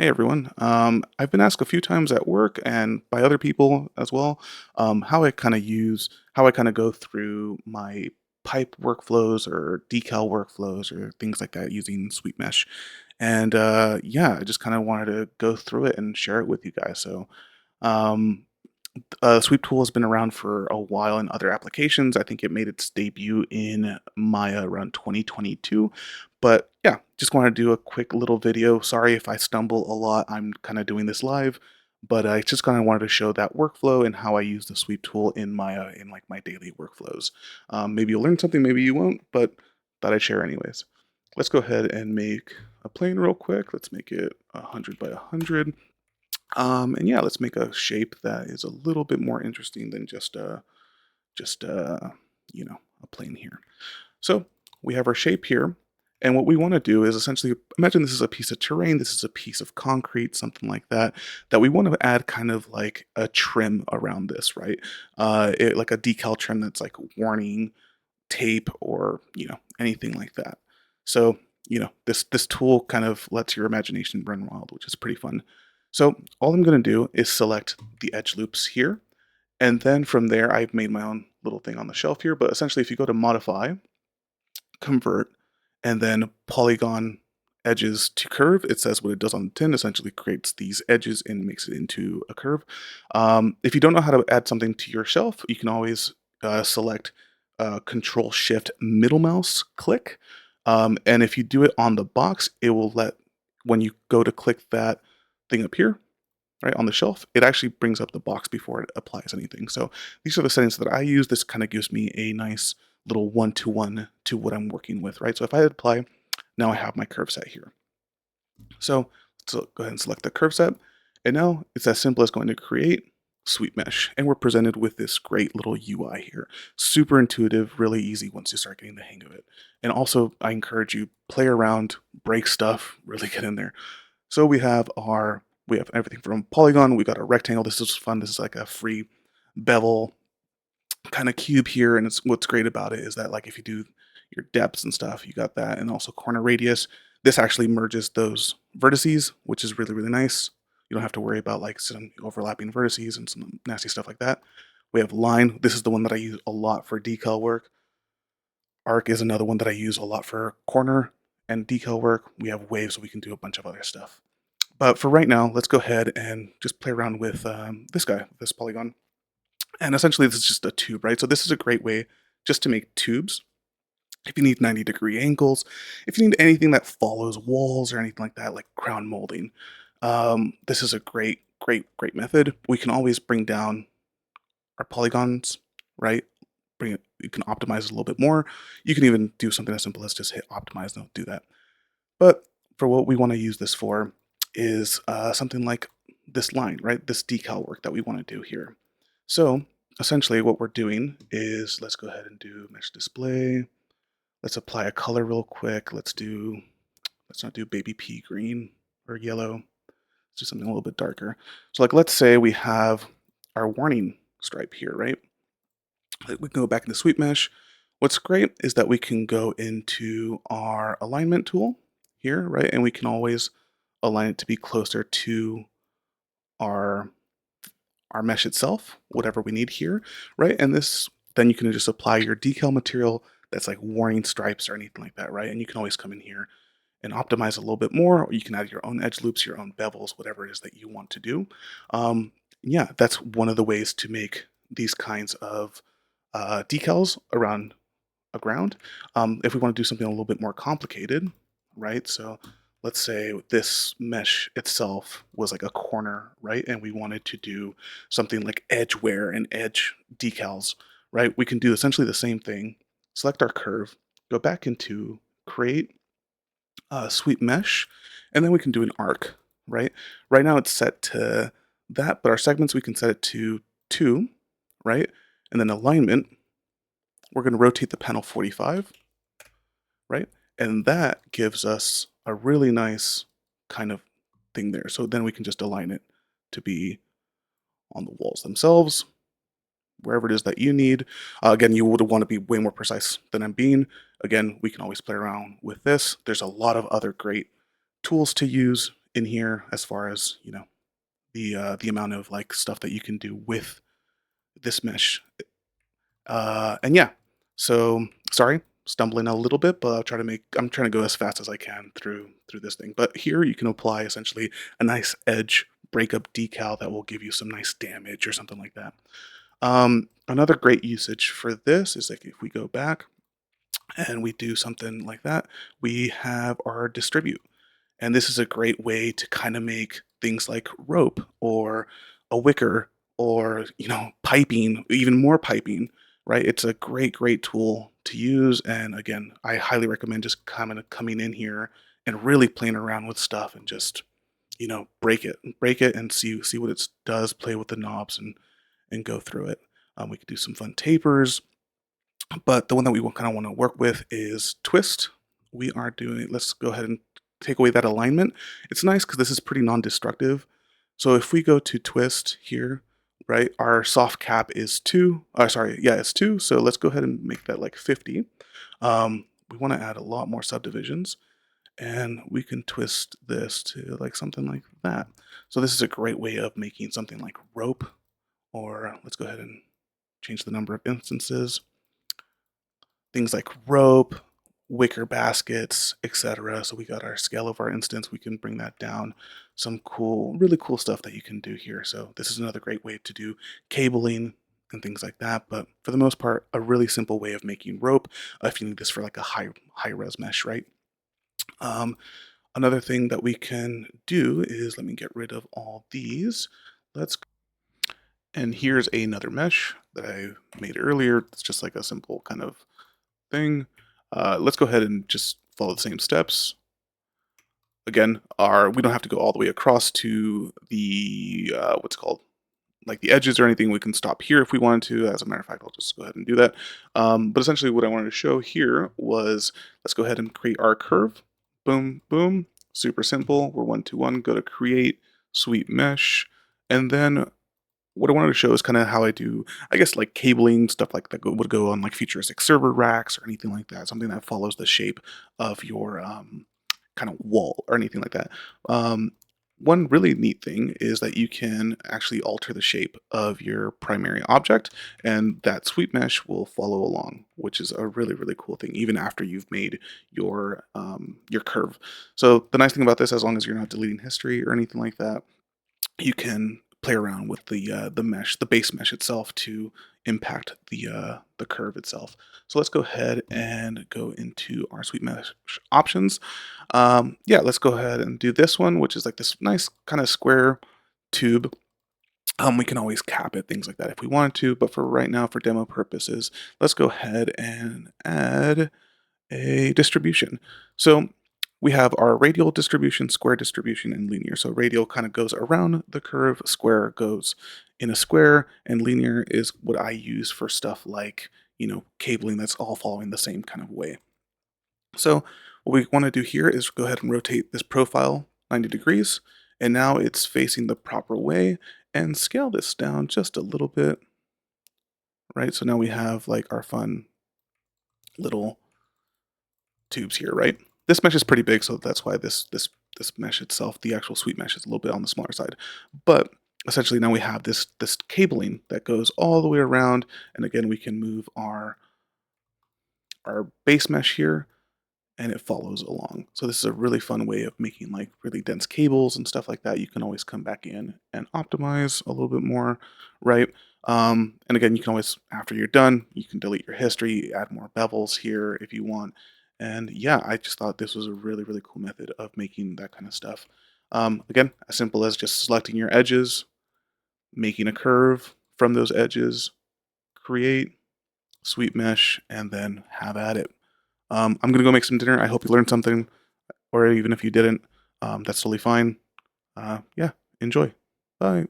Hey everyone. I've been asked a few times at work and by other people as well, how I kind of go through my pipe workflows or decal workflows or things like that using Sweet Mesh. And yeah, I just kind of wanted to go through it and share it with you guys. Um, Sweep Tool has been around for a while in other applications. I think it made its debut in Maya around 2022. But yeah, just want to do a quick little video. Sorry if I stumble a lot. I'm kind of doing this live, but I just kind of wanted to show that workflow and how I use the Sweep Tool in Maya in like my daily workflows. Maybe you'll learn something, maybe you won't, but thought I'd share anyways. Let's go ahead and make a plane real quick. Let's make it 100 by 100. And yeah, let's make a shape that is a little bit more interesting than just you know, a plane here. So we have our shape here, and what we want to do is essentially imagine this is a piece of terrain, this is a piece of concrete, something like that, that we want to add kind of like a trim around this, right? Like a decal trim that's like warning tape or anything like that. So this tool kind of lets your imagination run wild, which is pretty fun. So all I'm going to do is select the edge loops here, and then from there I've made my own little thing on the shelf here. But essentially, if you go to modify, convert, and then polygon edges to curve, it says what it does on the tin. Essentially creates these edges and makes it into a curve. If you don't know how to add something to your shelf, you can always select Control Shift middle mouse click. And if you do it on the box, it will when you go to click that thing up here, right on the shelf, it actually brings up the box before it applies anything. So these are the settings that I use. This kind of gives me a nice little one-to-one to what I'm working with, right? So if I apply, now I have my curve set here. So let's go ahead and select the curve set. And now it's as simple as going to create Sweet Mesh. And we're presented with this great little UI here. Super intuitive, really easy once you start getting the hang of it. And also, I encourage you, play around, break stuff, really get in there. So we have everything from polygon, we got a rectangle. This is fun. This is like a free bevel kind of cube here. And what's great about it is that like if you do your depths and stuff, you got that, and also corner radius. This actually merges those vertices, which is really, really nice. You don't have to worry about like some overlapping vertices and some nasty stuff like that. We have line. This is the one that I use a lot for decal work. Arc is another one that I use a lot for corner and decal work. We have waves, so we can do a bunch of other stuff. But for right now, let's go ahead and just play around with this guy, this polygon. And essentially, this is just a tube, right? So this is a great way just to make tubes. If you need 90-degree angles, if you need anything that follows walls or anything like that, like crown molding, this is a great, great, great method. We can always bring down our polygons, right? Bring it. You can optimize it a little bit more. You can even do something as simple as just hit optimize. Don't do that. But for what we want to use this for is something like this line, right? This decal work that we want to do here. So essentially what we're doing is, let's go ahead and do mesh display. Let's apply a color real quick. Let's not do baby pea green or yellow. Let's do something a little bit darker. So like, let's say we have our warning stripe here, right? We can go back into Sweet Mesh. What's great is that we can go into our alignment tool here, right? And we can always align it to be closer to our mesh itself, whatever we need here, right? And then you can just apply your decal material that's like warning stripes or anything like that, right? And you can always come in here and optimize a little bit more, or you can add your own edge loops, your own bevels, whatever it is that you want to do. Yeah, that's one of the ways to make these kinds of decals around a ground. If we want to do something a little bit more complicated, right? So let's say this mesh itself was like a corner, right? And we wanted to do something like edge wear and edge decals, right? We can do essentially the same thing. Select our curve, go back into create sweep mesh, and then we can do an arc, right? Right now it's set to that, but our segments we can set it to 2, right? And then alignment, we're going to rotate the panel 45, right? And that gives us a really nice kind of thing there. So then we can just align it to be on the walls themselves, wherever it is that you need. Again, you would want to be way more precise than I'm being. Again, we can always play around with this. There's a lot of other great tools to use in here as far as, the amount of like stuff that you can do with this mesh. And yeah, so sorry, stumbling a little bit, but I'm trying to go as fast as I can through this thing. But here you can apply essentially a nice edge breakup decal that will give you some nice damage or something like that. Another great usage for this is like if we go back and we do something like that, we have our distribute. And this is a great way to kind of make things like rope or a wicker or, piping, even more piping, right? It's a great, great tool to use. And again, I highly recommend just kind of coming in here and really playing around with stuff and just, break it and see what it does, play with the knobs and go through it. We could do some fun tapers, but the one that we kind of want to work with is twist. Let's go ahead and take away that alignment. It's nice because this is pretty non-destructive. So if we go to twist here, right, our soft cap is 2. Sorry, yeah, it's 2. So let's go ahead and make that like 50. We want to add a lot more subdivisions, and we can twist this to like something like that. So this is a great way of making something like rope, or let's go ahead and change the number of instances. Things like rope, wicker baskets, etc. So we got our scale of our instance. We can bring that down. Some cool, really cool stuff that you can do here. So this is another great way to do cabling and things like that. But for the most part, a really simple way of making rope. If you need this for like a high res mesh, right? Another thing that we can do is, let me get rid of all these. And here's another mesh that I made earlier. It's just like a simple kind of thing. Let's go ahead and just follow the same steps. Again, we don't have to go all the way across to the what's it called, like the edges or anything. We can stop here if we wanted to. As a matter of fact, I'll just go ahead and do that. But essentially what I wanted to show here was, let's go ahead and create our curve. Boom, boom, super simple. We're 1 to 1, go to create, sweep mesh, and then what I wanted to show is kind of how I do, I guess, like cabling, stuff like that would go on like futuristic server racks or anything like that. Something that follows the shape of your kind of wall or anything like that. One really neat thing is that you can actually alter the shape of your primary object, and that sweep mesh will follow along, which is a really, really cool thing, even after you've made your curve. So the nice thing about this, as long as you're not deleting history or anything like that, you can play around with the mesh, the base mesh itself, to impact the curve itself. So let's go ahead and go into our sweep mesh options. Yeah, let's go ahead and do this one, which is like this nice kind of square tube. We can always cap it, things like that if we wanted to, but for right now, for demo purposes, let's go ahead and add a distribution. So we have our radial distribution, square distribution, and linear. So radial kind of goes around the curve, square goes in a square, and linear is what I use for stuff like, cabling that's all following the same kind of way. So what we want to do here is go ahead and rotate this profile 90 degrees, and now it's facing the proper way, and scale this down just a little bit, right? So now we have like our fun little tubes here, right? This mesh is pretty big, so that's why this mesh itself, the actual sweep mesh, is a little bit on the smaller side. But essentially now we have this cabling that goes all the way around, and again we can move our base mesh here, and it follows along. So this is a really fun way of making like really dense cables and stuff like that. You can always come back in and optimize a little bit more, right? And again, you can always, after you're done, you can delete your history, add more bevels here if you want. And yeah, I just thought this was a really, really cool method of making that kind of stuff. Again, as simple as just selecting your edges, making a curve from those edges, create, sweep mesh, and then have at it. I'm gonna go make some dinner. I hope you learned something, or even if you didn't, that's totally fine. Yeah, enjoy. Bye.